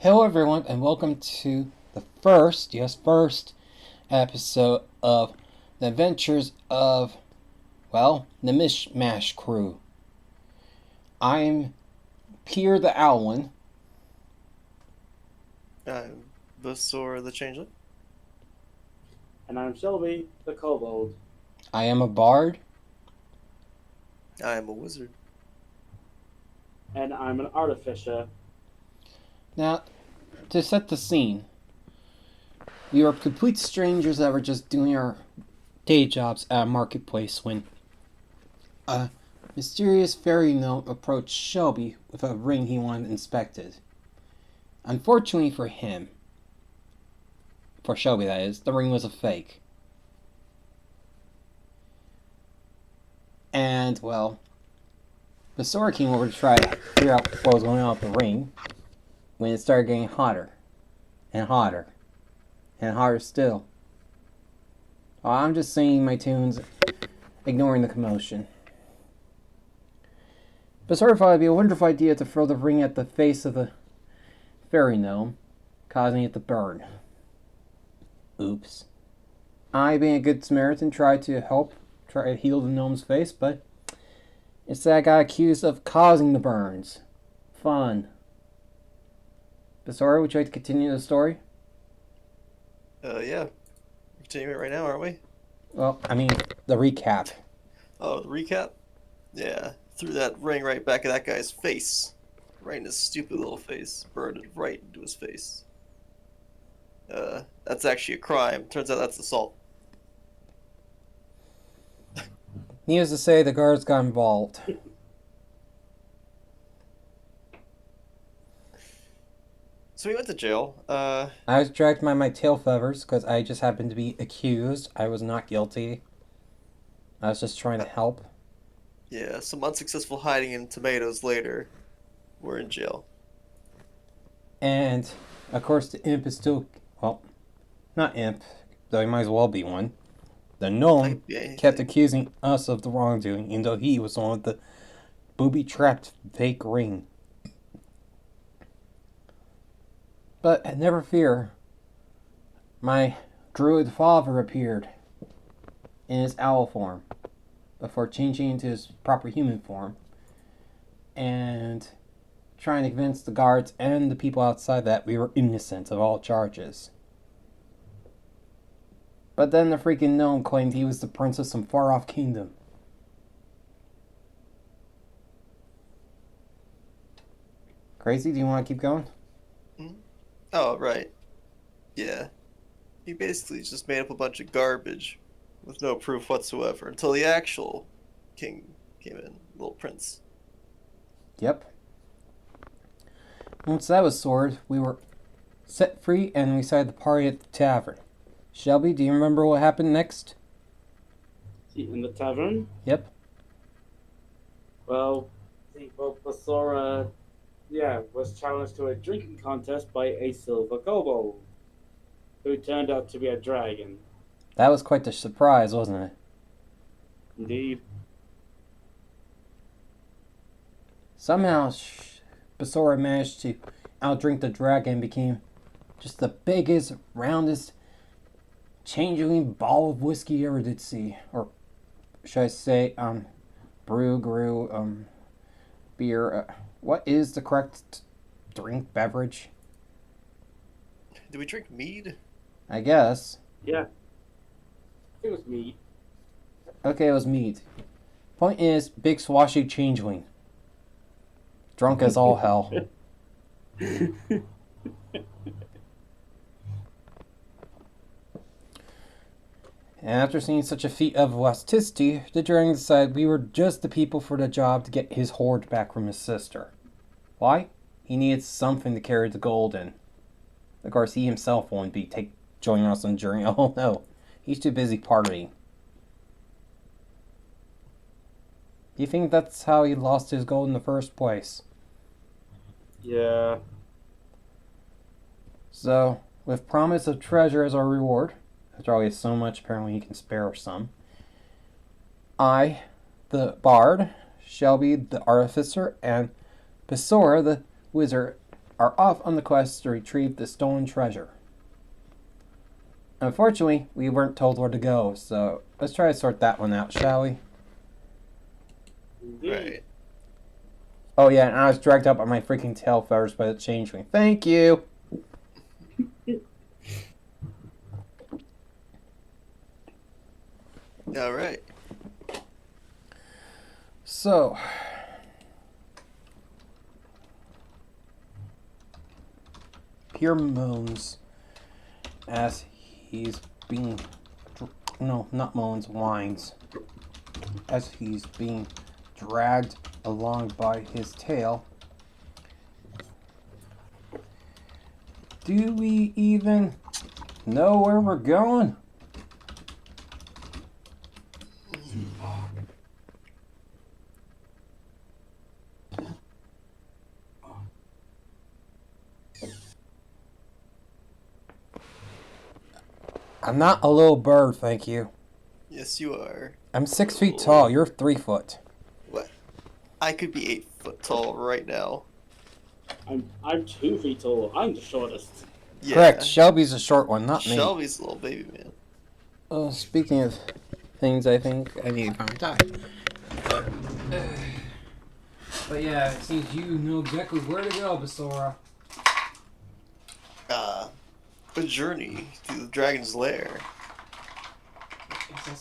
Hello everyone and welcome to the first episode of the adventures of, the Mishmash crew. I'm Pierre the Owlin. I'm the Changeling. And I'm Shelby, the kobold. I am a bard. I am a wizard. And I'm an artificer. Now, to set the scene, we were complete strangers that were just doing our day jobs at a marketplace when a mysterious fairy gnome approached Shelby with a ring he wanted inspected. Unfortunately for him, for Shelby that is, the ring was a fake. And, Basora came over to try to figure out what was going on with the ring when it started getting hotter and hotter and hotter still. I'm just singing my tunes, ignoring the commotion. Basora thought it'd be a wonderful idea to throw the ring at the face of the fairy gnome, causing it to burn. Oops. I, being a good Samaritan, tried to heal the gnome's face, but instead I got accused of causing the burns. Fun. Basora, would you like to continue the story? Yeah. We're continuing it right now, aren't we? Well, I mean, the recap. Oh, the recap? Yeah. Threw that ring right back at that guy's face. Right in his stupid little face. Burned it right into his face. That's actually a crime. Turns out that's assault. Needless to say, the guards got involved. So we went to jail. I was dragged by my tail feathers because I just happened to be accused. I was not guilty. I was just trying to help. Yeah, some unsuccessful hiding in tomatoes later. We're in jail. And, of course, the imp is still... Well, not imp, though he might as well be one. The gnome kept accusing us of the wrongdoing, even though he was the one with the booby-trapped fake ring. But never fear, my druid father appeared in his owl form before changing into his proper human form and trying to convince the guards and the people outside that we were innocent of all charges. But then the freaking gnome claimed he was the prince of some far-off kingdom. Crazy? Do you want to keep going? Oh, right. Yeah. He basically just made up a bunch of garbage with no proof whatsoever until the actual king came in, little prince. Yep. Once that was sorted, we were set free and we decided to party at the tavern. Shelby, do you remember what happened next? In the tavern? Yep. Basora, was challenged to a drinking contest by a silver kobold, who turned out to be a dragon. That was quite the surprise, wasn't it? Indeed. Somehow, Basora managed to outdrink the dragon and became just the biggest, roundest, changeling ball of whiskey you ever did see. Or should I say, brew, beer. What is the correct drink, beverage? Did we drink mead? I guess. Yeah. It was mead. Okay, it was mead. Point is, big swashy changeling. Drunk as all hell. And after seeing such a feat of elasticity, the dragon decided we were just the people for the job to get his hoard back from his sister. Why? He needed something to carry the gold in. Of course, he himself won't be joining us on the journey. Oh no, he's too busy partying. Do you think that's how he lost his gold in the first place? Yeah. So, with promise of treasure as our reward, after all he has so much, apparently he can spare some, I, the bard, Shelby, the artificer, and Basora, the wizard, are off on the quest to retrieve the stolen treasure. Unfortunately, we weren't told where to go, so let's try to sort that one out, shall we? Indeed. Right. Oh yeah, and I was dragged up on my freaking tail feathers by the changeling. Thank you! All right. So... Pierre moans as he's being... No, not moans, whines. As he's being dragged along by his tail. Do we even know where we're going? I'm not a little bird, thank you. Yes, you are. I'm 6 feet tall, you're 3 foot. What? I could be 8 foot tall right now. I'm 2 feet tall. I'm the shortest. Yeah. Correct, Shelby's a short one, not me. Shelby's a little baby man. Speaking of things, I think I need to find time. But yeah, it seems you know exactly where to go, Basora. A journey to the dragon's lair.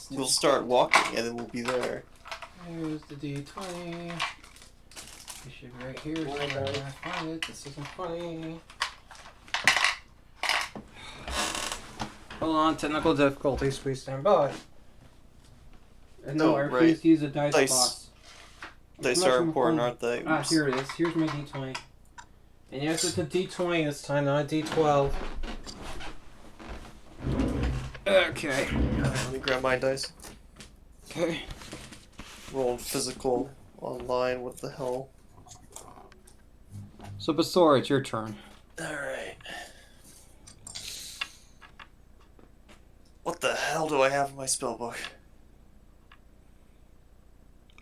We'll start walking and then we'll be there. Here's the D20. You should be right here. So I'm gonna find it. This isn't funny. Hold on, technical difficulties. Please stand by. And no, I refuse right. to use a dice Dice. box. Dice are important, aren't they? Ah, Oops. here it is. Here's my D20. And yes, it's a D20 this time, not a D12. Okay. Let me grab my dice. Okay. Roll physical online. What the hell? So, Basora, it's your turn. Alright. What the hell do I have in my spellbook?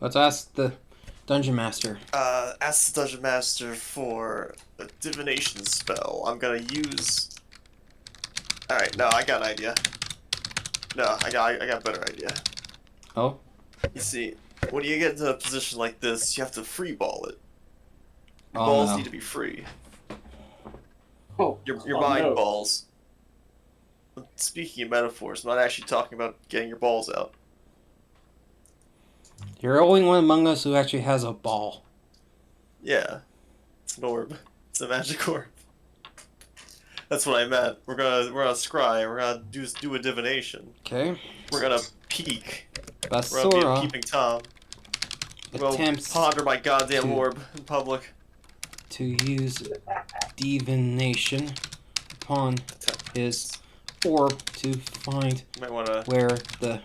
Let's ask the Dungeon Master. Ask the Dungeon Master for a divination spell. I'm gonna use... Alright, no, I got an idea. No, I got a better idea. Oh? You see, when you get into a position like this, you have to free ball it. Your Oh, balls no. need to be free. Oh, Your mind balls. Speaking of metaphors, I'm not actually talking about getting your balls out. You're the only one among us who actually has a ball. Yeah. It's an orb. It's a magic orb. That's what I meant. We're gonna scry. We're gonna do a divination. Okay. We're gonna peek. We're gonna be a Basora peeping Tom. We'll attempts ponder my goddamn to- orb in public. to use divination upon his orb to find You might wanna where the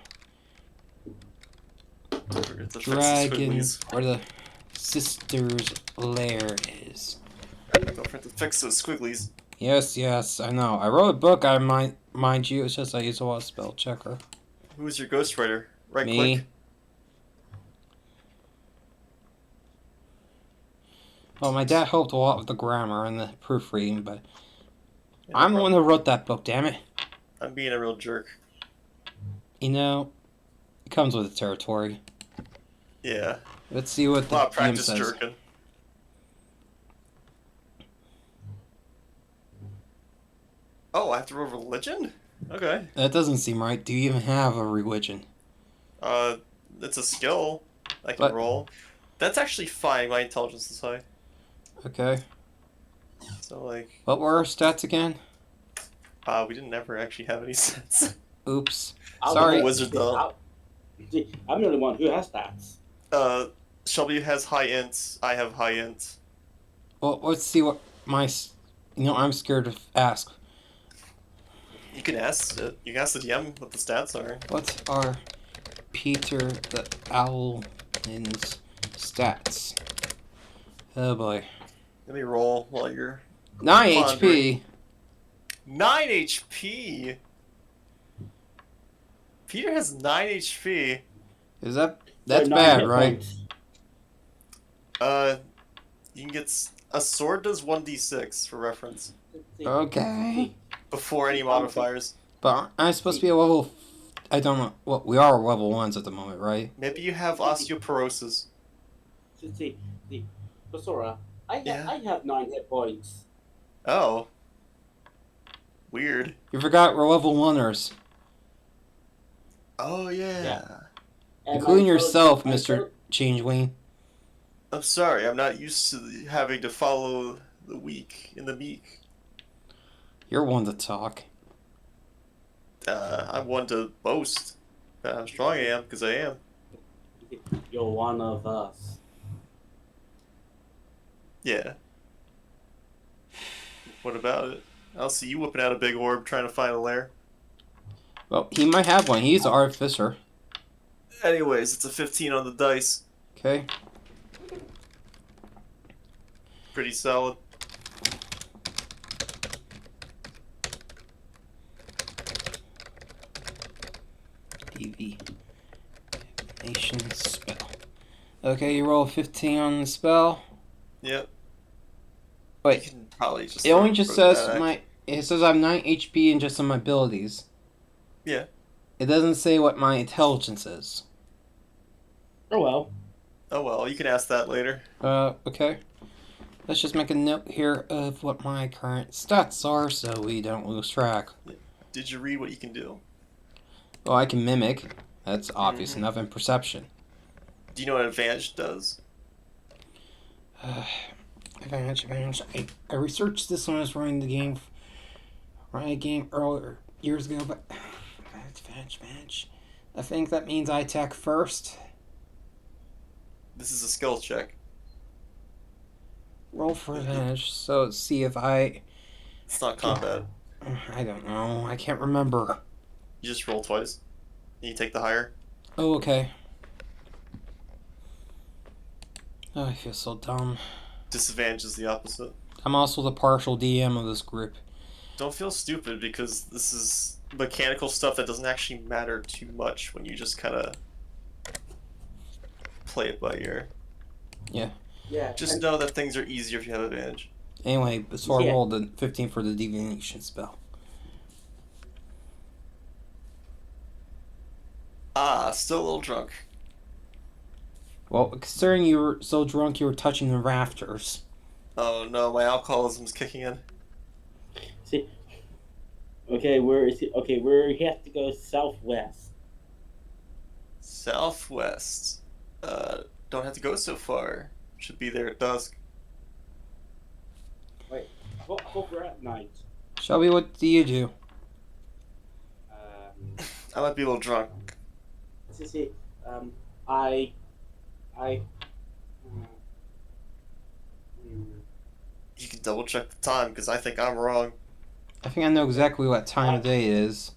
forget to fix the dragon squigglies. or the sister's lair is. Don't forget to fix those squigglies. Yes, I know. I wrote a book, I mind you, it's just I use a lot of spell checker. Who's your ghostwriter? Right Me. click. Well, my dad helped a lot with the grammar and the proofreading, but Yeah, no I'm the one problem. who wrote that book, damn it. I'm being a real jerk. You know, it comes with the territory. Yeah. Let's see what A the lot of DM practice says. jerking. Oh, I have to roll religion? Okay. That doesn't seem right. Do you even have a religion? It's a skill I can But- roll. That's actually fine. My intelligence is high. Okay. So, like, What were our stats again? we didn't ever actually have any sets. Oops. I'm Sorry. the- Wizard, though. I'm the only one who has stats. Shelby has high int. I have high int. Well, let's see what my... I'm scared to ask. You can ask. You can ask the DM what the stats are. What are Peter the Owlin's stats? Oh boy. Let me roll while you're 9 Pondering. HP. 9 HP. Peter has 9 HP. Is that... So That's 9 bad, hit right? points. You can get. A sword does 1d6 for reference. Okay. Before any modifiers. But I'm supposed to be a level... I don't know. Well, we are level 1s at the moment, right? Maybe you have osteoporosis. See, Basora, Yeah. I have 9 hit points. Oh. Weird. You forgot we're level 1ers. Oh, yeah. And Including my yourself, intelligence- Mr. Changeling. I'm sorry, I'm not used to having to follow the weak and the meek. You're one to talk. I'm one to boast how strong I am, because I am. You're one of us. Yeah. What about it? I'll see you whipping out a big orb trying to find a lair. Well, he might have one. He's an artificer. Anyways, it's a 15 on the dice. Okay. Pretty solid. DV. Divination spell. Okay, you roll 15 on the spell. Yep. Wait, You can probably just it only throw- just throw says that it says I have 9 HP and just some abilities. Yeah. It doesn't say what my intelligence is. Oh well. Oh well, you can ask that later. Okay. Let's just make a note here of what my current stats are so we don't lose track. Did you read what you can do? Well, I can mimic. That's obvious Mhm. enough in perception. Do you know what advantage does? Advantage. I researched this when I was running a game earlier, years ago, but advantage. I think that means I attack first. This is a skill check. Roll for advantage, so let's see if I It's not combat. don't know. I can't remember. You just roll twice. And you take the higher. Oh, okay. Oh, I feel so dumb. Disadvantage is the opposite. I'm also the partial DM of this group. Don't feel stupid because this is mechanical stuff that doesn't actually matter too much when you just kind of play it by ear. Yeah. Yeah. Just know that things are easier if you have advantage. Anyway, so I Yeah. rolled a 15 for the divination spell. Ah, still a little drunk. Well, considering you were so drunk you were touching the rafters. Oh no, my alcoholism's kicking in. See. Okay, where is he? Okay, we have to go southwest. Southwest. Don't have to go so far. Should be there at dusk. Wait, I hope we're at night. Shelby, what do you do? I might be a little drunk. See, I. You can double check the time because I think I'm wrong. I think I know exactly what time of day it is.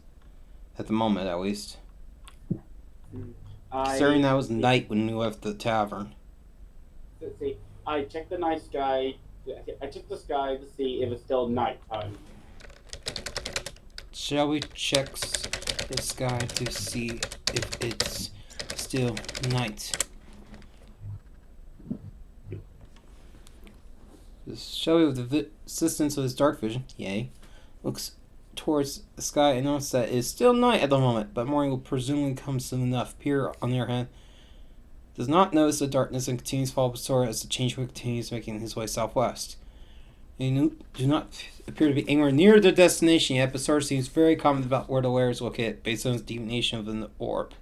At the moment, at least. Considering that was night when we left the tavern. See, I checked the night sky. I checked the sky to see if it's still nighttime. Shelby checks the sky to see if it's still night. Shelby, with the assistance of his dark vision, yay, looks towards the sky and notices that it is still night at the moment, but morning will presumably come soon enough. Pierre, on the other hand, does not notice the darkness and continues to follow Sora as the changeling continues making his way southwest. They do not appear to be anywhere near their destination yet, but Sora seems very confident about where the lair is located based on his divination of the orb.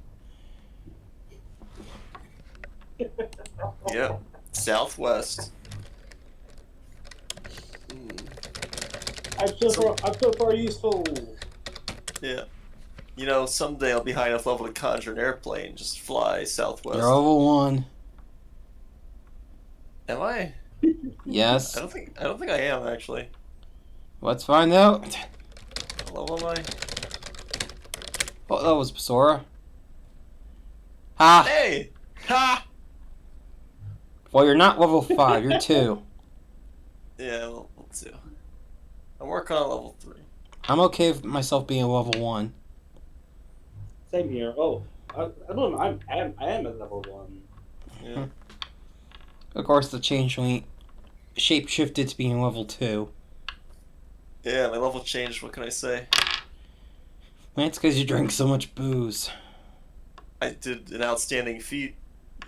Yep. Southwest. I'm so far useful. Yeah. You know, someday I'll be high enough level to conjure an airplane, just fly southwest. You're level 1. Am I? Yes. I don't think I am actually. Let's find out. What level am I? Oh, that was Sora. Ha! Hey! Ha! Well, you're not level 5, you're 2. Yeah, level 2. I'm working on level 3. I'm okay with myself being a level 1. Same here. Oh, I don't know. I am at level 1. Yeah. Of course, the changeling shapeshifted to being level 2. Yeah, my level changed. What can I say? Well, it's because you drank so much booze. I did an outstanding feat.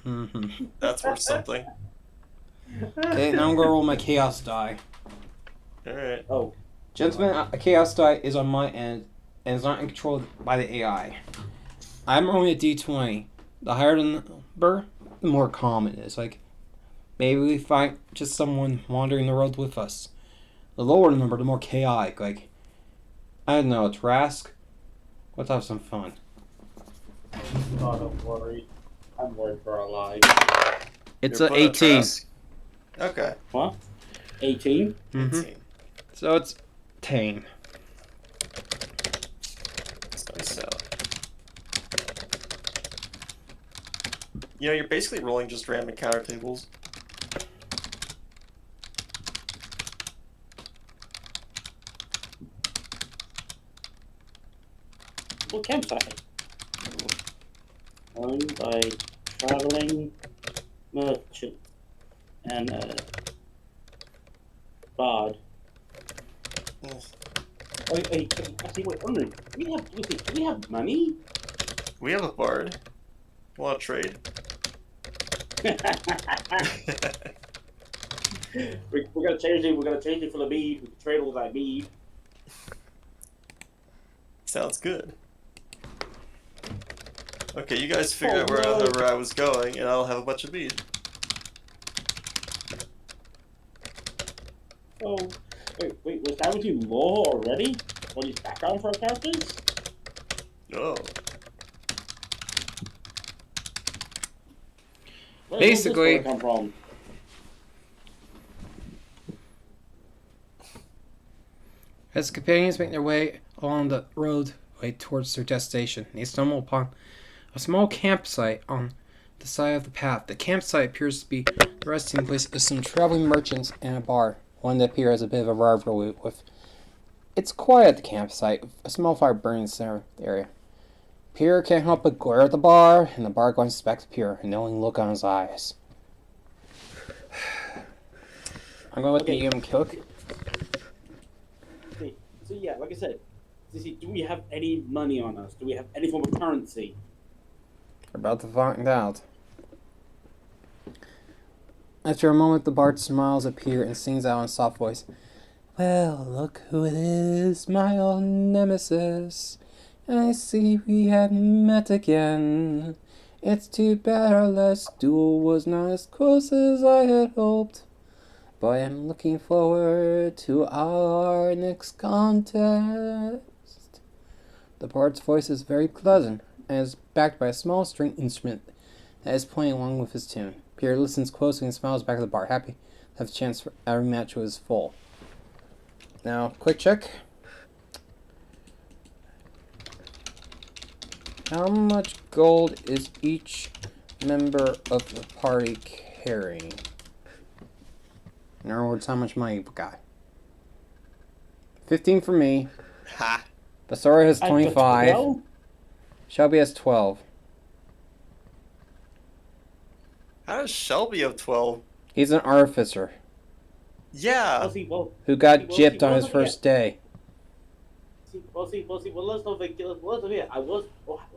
Mm-hmm. That's worth something. Okay, now I'm gonna roll my chaos die. Alright. Oh, Gentlemen, a chaos die is on my end and is not controlled by the AI. I'm rolling a d20. The higher the number, the more calm it is. Like, maybe we find just someone wandering the road with us. The lower the number, the more chaotic. Like, I don't know, Trask. Let's have some fun. God, I'm worried. I'm worried for our lives. It's You're a putting 18. Trask? Okay. What? 18? Mm-hmm. 18. So it's tame. That's nice out. You know, you're basically rolling just random encounter tables. What campsite? Owned by traveling merchant and bard. Wait, actually, wait, wait. Do we have money? We have a bard. Want to trade? We're gonna change it. We're gonna change it for the mead. We can trade all that mead. Sounds good. Okay, you guys figure out wherever I was going, and I'll have a bunch of mead. Oh, wait, was that what you law already? What is background for our characters? Oh. Where Basically- does this come from? As the companions make their way along the road towards their destination, they stumble upon a small campsite on the side of the path. The campsite appears to be the resting place of some traveling merchants and a bar, one that appears as a bit of a rivalry with. It's quiet at the campsite, with a small fire burning in the center of the area. Pierre can't help but glare at the bar, and the bar glances back to Pierre, a knowing look on his eyes. I'm going to let the DM cook. So yeah, like I said, do we have any money on us? Do we have any form of currency? We're about to find out. After a moment, the bard smiles at Pierre and sings out in a soft voice. Well, look who it is, my old nemesis. I see we have met again. It's too bad our last duel was not as close as I had hoped. But I'm looking forward to our next contest. The bard's voice is very pleasant and is backed by a small string instrument that is playing along with his tune. Pierre listens closely and smiles back at the bar, happy to have a chance for every match was full. Now, quick check. How much gold is each member of the party carrying? In other words, how much money we got? 15 for me. Ha! Basora has I've got 25. 12. Shelby has 12. How does Shelby have 12? He's an artificer Yeah! who got gypped on his first day. Let's not forget.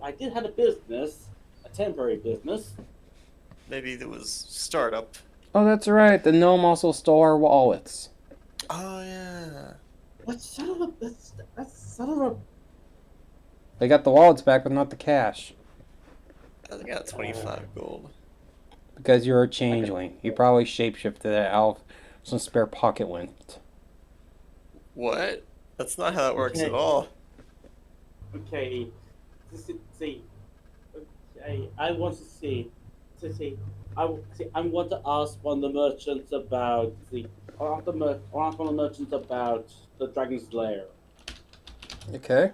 I did have a business, a temporary business. Maybe there was startup. Oh, that's right. The gnome also stole our wallets. Oh, yeah. What son of a? That's son of a. They got the wallets back, but not the cash. I think I got 25 gold. Because you're a changeling. You probably shapeshifted it out of some spare pocket lint. What? That's not how that works Okay. at all. Okay. See. Okay. I want to see. I want to ask one of the merchants about the. I want to ask one of the merchants about the Dragon's Lair. Okay.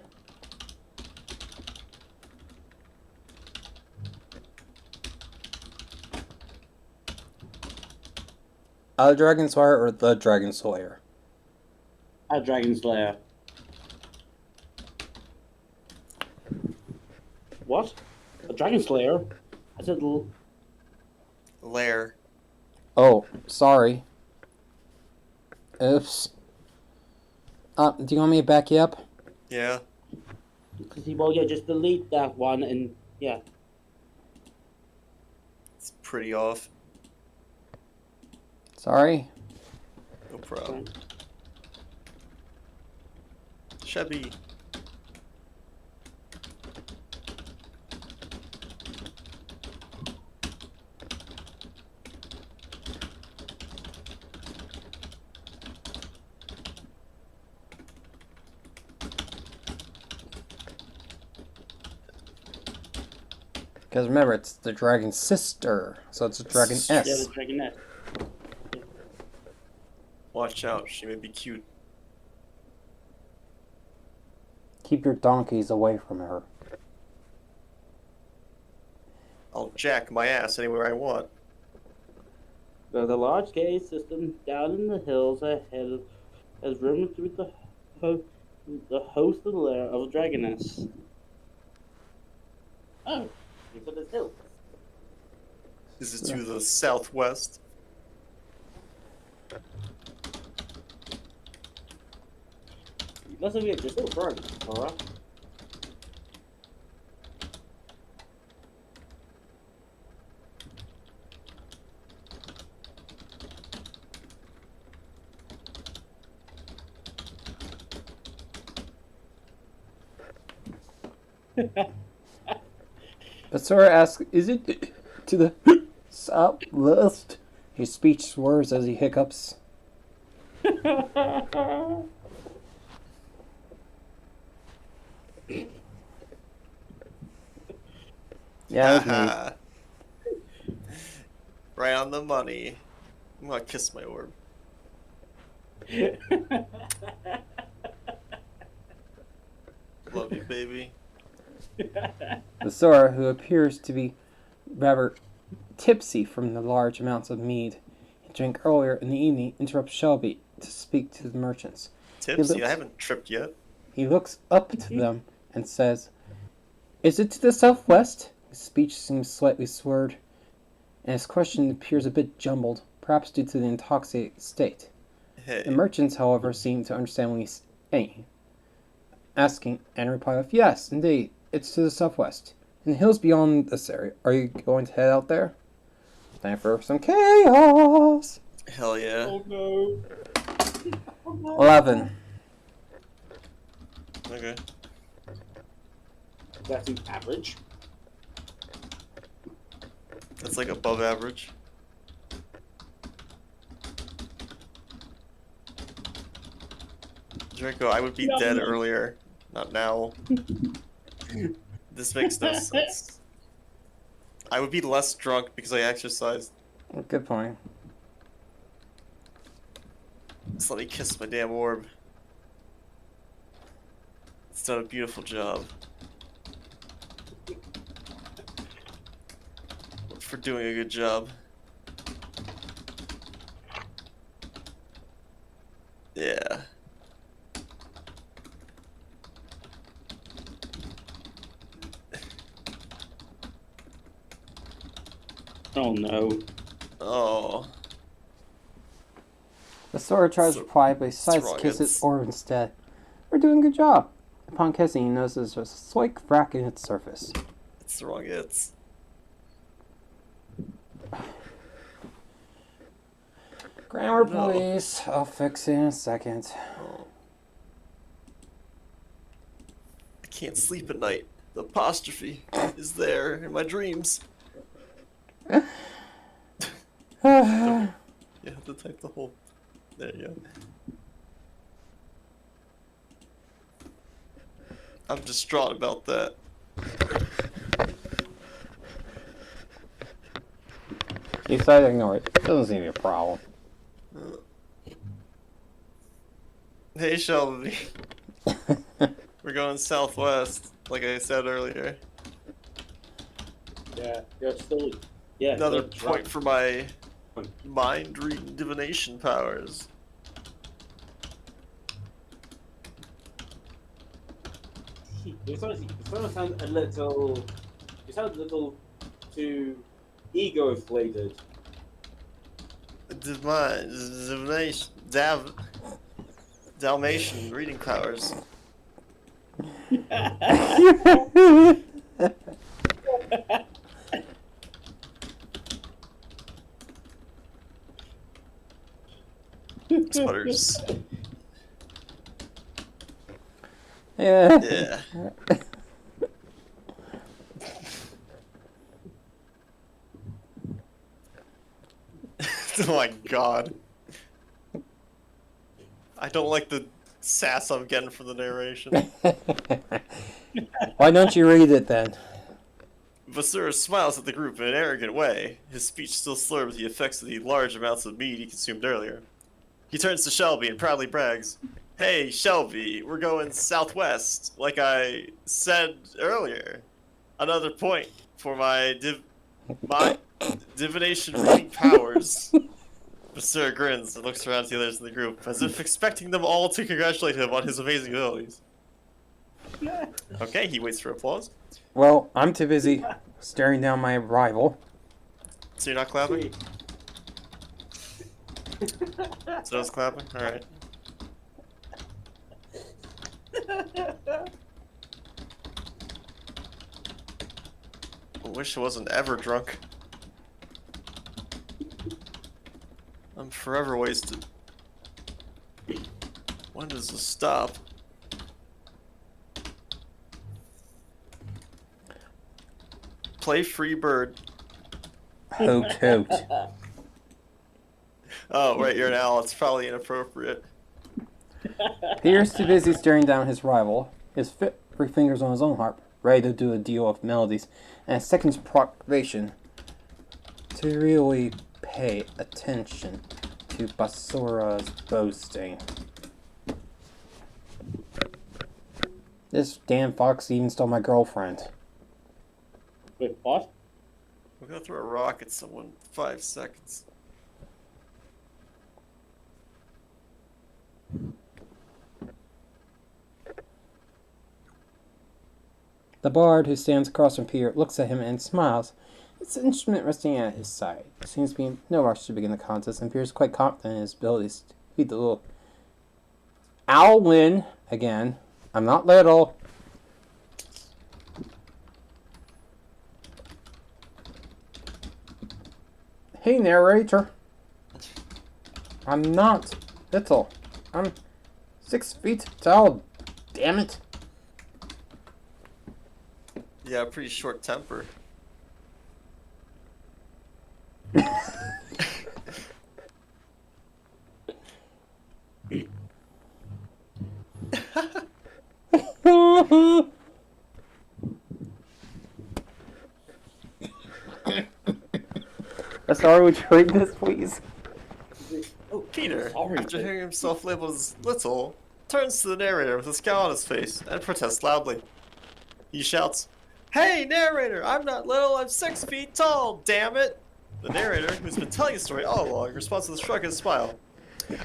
A Dragon Slayer or the Dragon Slayer? A Dragon's Lair. What? A Dragon's Lair? I said Lair. Oh, sorry. Oops. Do you want me to back you up? Yeah. Well, yeah, just delete that one and yeah. It's pretty off. Sorry. No problem. Shelby. Because remember, it's the dragon's sister, so it's a dragon Yeah, S. the dragonette. Watch out, she may be cute. Keep your donkeys away from her. I'll jack my ass anywhere I want. The large cave system down in the hills ahead has rumored to be the hosted lair of a dragoness. Oh, these are the hills. Is it to the southwest? That's a weird, you're still burning, alright? But Sora asks, is it to the southwest? His speech swerves as he hiccups. Yeah, that was me. Right on the money. I'm gonna kiss my orb. Love you, baby. The Sora, who appears to be rather tipsy from the large amounts of mead he drank earlier in the evening, interrupts Shelby to speak to the merchants. Tipsy? I haven't tripped yet. He looks up to them and says, "Is it to the southwest?" His speech seems slightly slurred, and his question appears a bit jumbled, perhaps due to the intoxicated state. Hey. The merchants, however, seem to understand what he's saying, asking and reply with, "Yes, indeed, it's to the southwest. In the hills beyond this area. Are you going to head out there? Time for some chaos!" Hell yeah. Oh no. 11. Okay. That's an average. That's like above average. Draco, I would be dead earlier. Not now. This makes no sense. I would be less drunk because I exercised. Good point. Just let me kiss my damn orb. It's done a beautiful job. For doing a good job. Yeah. Oh no. Oh. The Sora tries to reply, but he decides to kiss his orb instead. "We're doing a good job." Upon kissing, he notices there's a slight crack in its surface. It's the wrong hits. Grammar, please. I'll fix it in a second. Oh. I can't sleep at night. The apostrophe is there in my dreams. You have to type the whole. There you go. I'm distraught about that. You decide to ignore it. Doesn't seem to be a problem. Hey Shelby. We're going southwest, like I said earlier. Yeah, you're still. Yeah. Another you're drunk. point for my mind reading divination powers. You sort of sound a little. You sound a little too ego inflated. Divination. Dalmatian reading powers. Sputters. Yeah. Yeah. Oh my god. I don't like the sass I'm getting from the narration. Why don't you read it then? Vasura smiles at the group in an arrogant way, his speech still slurred with the effects of the large amounts of meat he consumed earlier. He turns to Shelby and proudly brags, "Hey, Shelby, we're going southwest, like I said earlier. Another point for my divination reading powers." Vasura grins and looks around at the others in the group, as if expecting them all to congratulate him on his amazing abilities. Okay, he waits for applause. Well, I'm too busy staring down my rival. So you're not clapping? So I was clapping? Alright. I wish I wasn't ever drunk. I'm forever wasted. When does this stop? Play Free Bird. Hoot hoot. Oh, right, you're an owl. It's probably inappropriate. Peter's too busy staring down his rival, his three fingers on his own harp, ready to do a deal of melodies, and a second's proclamation to really pay attention to Basura's boasting. This damn fox even stole my girlfriend. Wait, what? We're gonna throw a rock at someone in 5 seconds. The bard, who stands across from Peter, looks at him and smiles. It's an instrument resting at his side. There seems to be no rush to begin the contest, and Peter is quite confident in his abilities to beat the little owl win again. I'm not little. Hey, narrator. I'm not little. I'm 6 feet tall. Damn it. Yeah, pretty short temper. Sorry, would you read this, please? Oh, Peter, sorry, after but- hearing himself labeled as little, turns to the narrator with a scowl on his face and protests loudly. He shouts, "Hey, narrator, I'm not little, I'm 6 feet tall, damn it!" The narrator, who's been telling his story all along, responds with a shrug and a smile.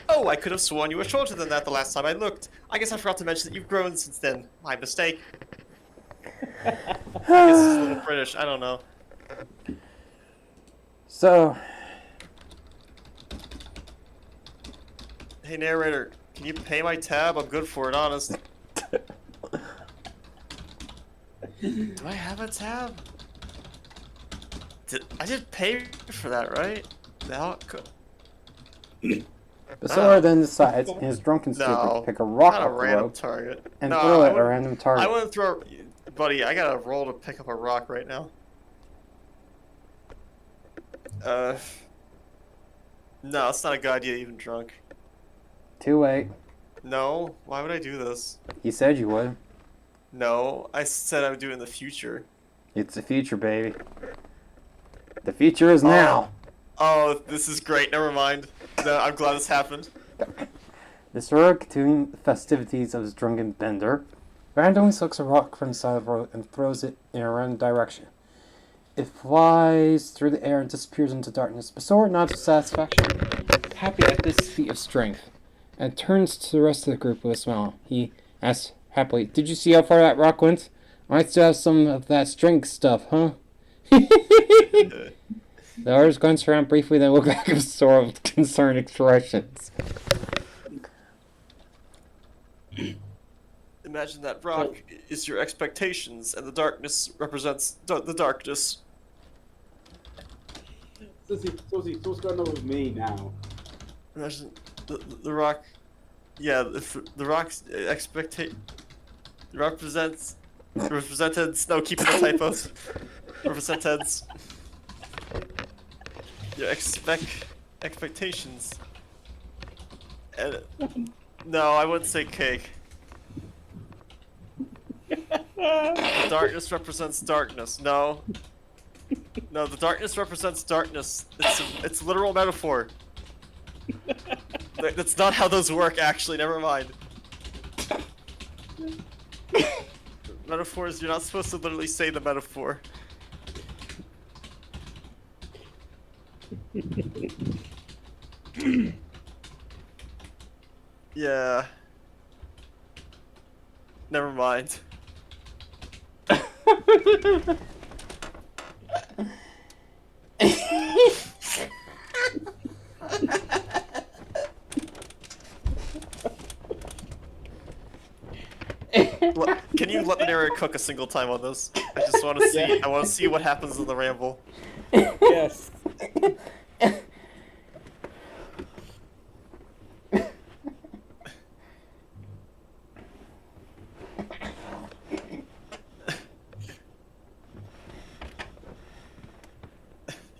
"Oh, I could have sworn you were shorter than that the last time I looked. I guess I forgot to mention that you've grown since then. My mistake." I guess it's a little British, I don't know. So, Hey, narrator, can you pay my tab? I'm good for it, honest. Do I have a tab? I did pay for that, right? Basora then decides, in his drunken stupor, No, to pick a rock not a off the random rope target. and No, throw I it at a wouldn't- random I target. wouldn't throw... Buddy, I gotta roll to pick up a rock right now. No, it's not a good idea, even drunk. Too late. No, why would I do this? You said you would. No, I said I would do it in the future. It's the future, baby. The future is now. Oh, this is great, never mind. No, I'm glad this happened. Basora, continuing the festivities of his drunken bender, randomly selects a rock from the side of the road and throws it in a random direction. It flies through the air and disappears into darkness. Basora nods with satisfaction, happy at this feat of strength, and turns to the rest of the group with a smile. He asks happily, "Did you see how far that rock went? I still have some of that strength stuff, huh?" The others glance around briefly, then look back at Basora with concerned expressions. Imagine that rock is your expectations, and the darkness represents the darkness. So what's going on with me now? Imagine the rock. Yeah, the rock's represented. No, keeping the typos. Represented. Your expectations. And no, I wouldn't say cake. Darkness represents darkness. No. No, the darkness represents darkness. It's a literal metaphor. That's not how those work, actually. Never mind. Metaphors, you're not supposed to literally say the metaphor. Yeah. Never mind. Can you let the narrator cook a single time on this? I just want to see. Yeah. I want to see what happens in the ramble. Yes.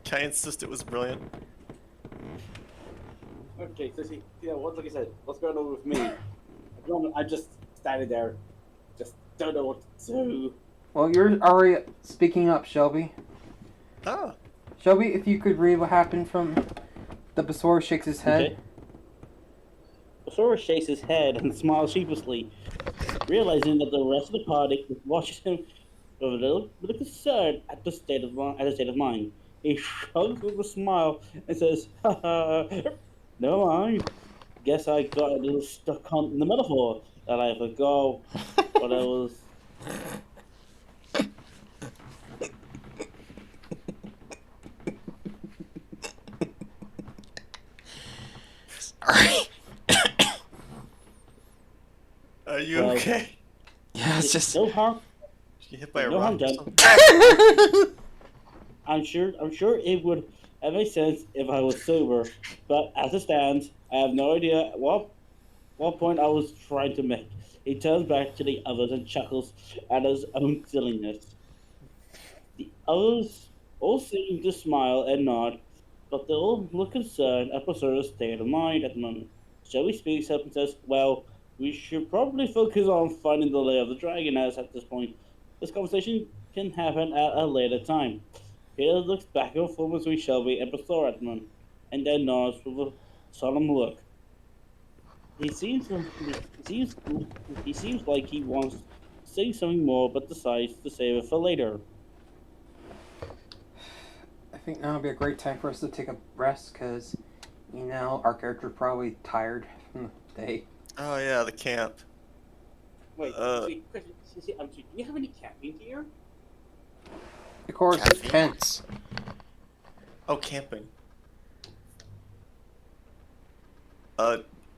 Can I insist it was brilliant? Okay, so see, like I said, what's going on with me? At the moment, I'm just standing there, just don't know what to do. Well, you're already speaking up, Shelby. Oh. Shelby, if you could read what happened from the Basora shakes his head. Okay. Basora shakes his head and smiles sheepishly, realizing that the rest of the party watches him with a little bit of concern at the state of mind. He shrugs with a smile and says, "Ha ha, never mind. Guess I got a little stuck on the metaphor that I forgot what I was." Sorry. Are you Well, okay? Yeah, it's just. No harm. Did you get hit by a No harm rock or done. something? I'm sure it would have made sense if I was sober, but as it stands, I have no idea what point I was trying to make. He turns back to the others and chuckles at his own silliness. The others all seem to smile and nod, but they all look concerned at Professor's state of mind at the moment. Shelby speaks up and says, "Well, we should probably focus on finding the lair of the dragon as at this point. This conversation can happen at a later time." Peter looks back and forth between Shelby and Professor at the moment, and then nods with a solemn look. He seems like he wants to say something more, but decides to save it for later. I think now would be a great time for us to take a rest, because, our character's probably tired from the day. Oh yeah, the camp. Wait, see, do you have any camping gear? Of course, Caffeine? tents. Oh, camping.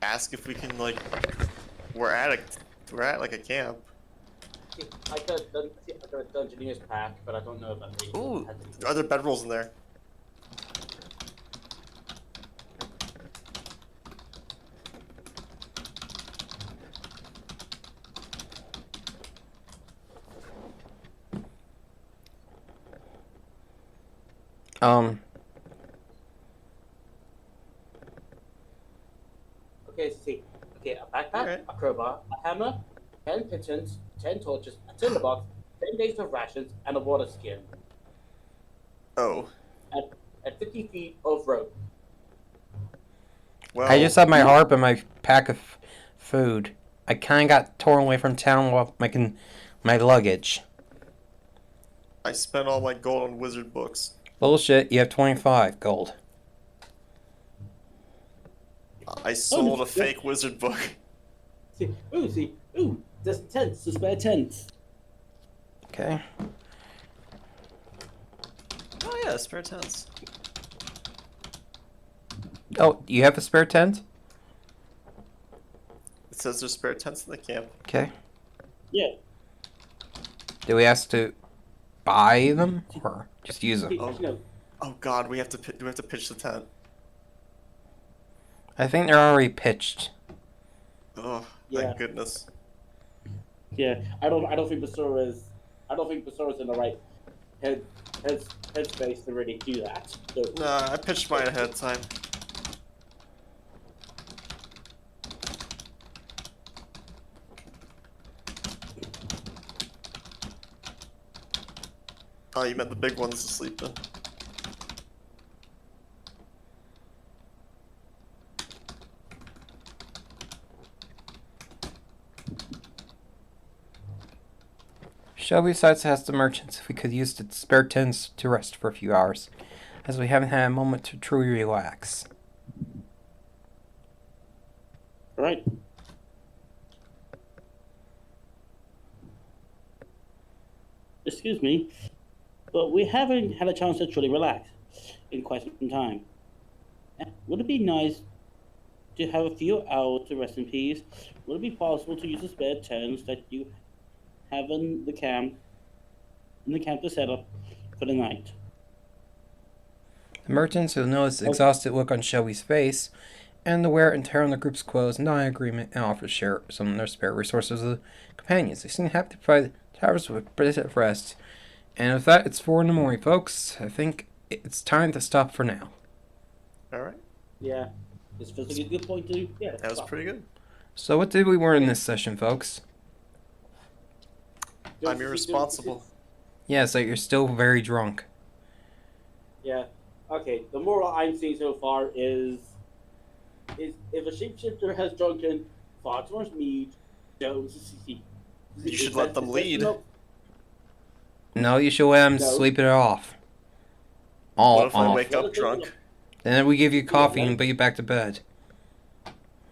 Ask if we can we're at like a camp. See, I got a Dungeoneer's pack, but I don't know if I'm able Ooh, to have any. are there bedrolls in there? Okay, see. Okay, a backpack, Alright. a crowbar, a hammer, 10 pitchens, 10 torches, a tinderbox, 10 days of rations, and a water skin. Oh. And 50 feet of rope. Well, I just have my harp and my pack of food. I kind of got torn away from town while making my luggage. I spent all my gold on wizard books. Bullshit, you have 25 gold. I sold a fake wizard book. Ooh, there's tents, the spare tents. Okay. Oh yeah, spare tents. Oh, you have a spare tent? It says there's spare tents in the camp. Okay. Yeah. Do we have to buy them or just use them? See, no. Oh God, do we have to pitch the tent? I think they're already pitched. Oh, Yeah. thank goodness. Yeah. I don't think Basura's in the right headspace to really do that. So, Nah, I pitched mine ahead of time. Oh, you meant the big ones to sleep in. Shelby decides to ask the merchants if we could use the spare tents to rest for a few hours, as we haven't had a moment to truly relax. right. Excuse me, but we haven't had a chance to truly relax in quite some time. Would it be nice to have a few hours to rest in peace? Would it be possible to use the spare tents that you have in the camp to set up for the night? The merchants, who notice the exhausted look on Shelby's face, and the wear and tear on the group's clothes, nod in agreement and offer to share some of their spare resources with the companions. They seem happy to provide the travelers with a bit of rest. And with that, it's 4 in the morning, folks. I think it's time to stop for now. Alright, Yeah, this feels like a good point to. Yeah, that was stop. pretty good. So what did we learn in this session, folks? I'm irresponsible. Yes, that you're still very drunk. Yeah. Okay. The moral I'm seeing so far is if a shapeshifter has drunken far too much mead, don't. You should let them lead. No, you should let them No. sleep it off. All What if I off. wake up drunk? Then we give you coffee Yeah, and put you back to bed.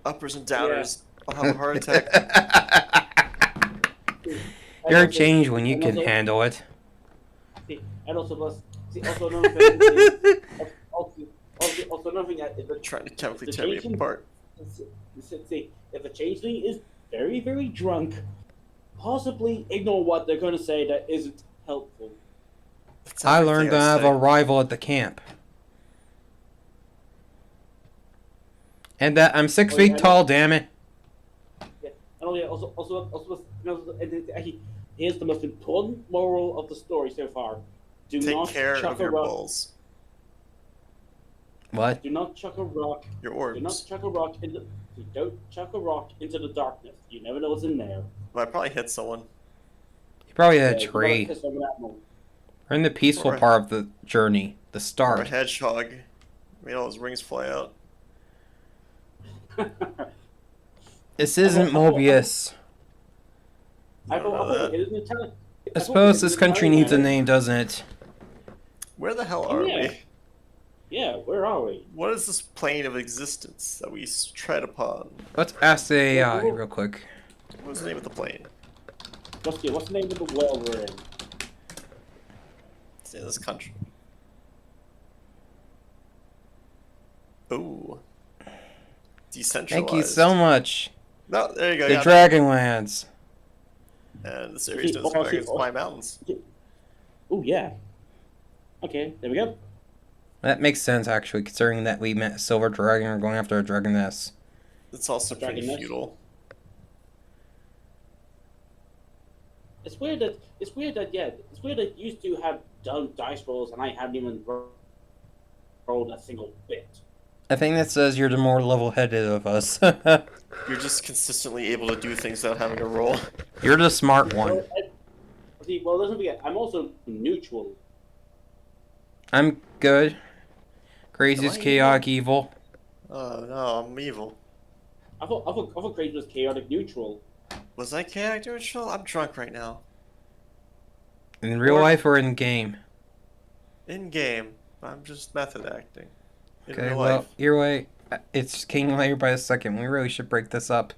Uppers and downers. I'll have a heart attack. You're changed when you can handle it. And also, plus, also another thing. Also another thing. Trying to chemically the tear me changeling- apart. See, if a changeling is very, very drunk, possibly ignore what they're going to say that isn't helpful. That's I everything learned to have say. a rival at the camp. And that I'm 6 Oh, feet yeah, tall, damn it. Yeah, and actually, here's the most important moral of the story so far: do Take not care chuck of a your rock. balls. What? Do not chuck a rock. Your Do not orbs. chuck a rock into. Don't chuck a rock into the darkness. You never know what's in there. Well, I probably hit someone. You probably had a Yeah, you gotta tree. kiss over that one. We're in the peaceful Or a- part of the journey, the Or a start. hedgehog. You know, his rings fly out. This isn't Mobius. I don't know that. I suppose this country needs a name, doesn't it? Where the hell are Yeah. we? Yeah, where are we? What is this plane of existence that we tread upon? Let's ask the AI real quick. What was the name of the plane? What's the name of the world we're in? It's in this country. Ooh. Decentralized. Thank you so much. No, there you go. The yeah. Dragonlands. And the series See, knows oh, Dragons see, oh. by mountains. Oh yeah. Okay, there we go. That makes sense, actually, considering that we met a silver dragon and we're going after a dragoness. It's also pretty Dragon Nest. feudal. It's weird that you used to have done dice rolls and I haven't even rolled a single bit. I think that says you're the more level-headed of us. You're just consistently able to do things without having to roll. You're the smart one. Well, listen, forget. I'm also neutral. I'm good. Crazy's Am I chaotic evil. Oh no, I'm evil. I thought Crazy was chaotic neutral. Was I chaotic neutral? I'm drunk right now. In real life or in game? In game, I'm just method acting. In Okay, real well, life. either way, it's King Layer by a second. We really should break this up.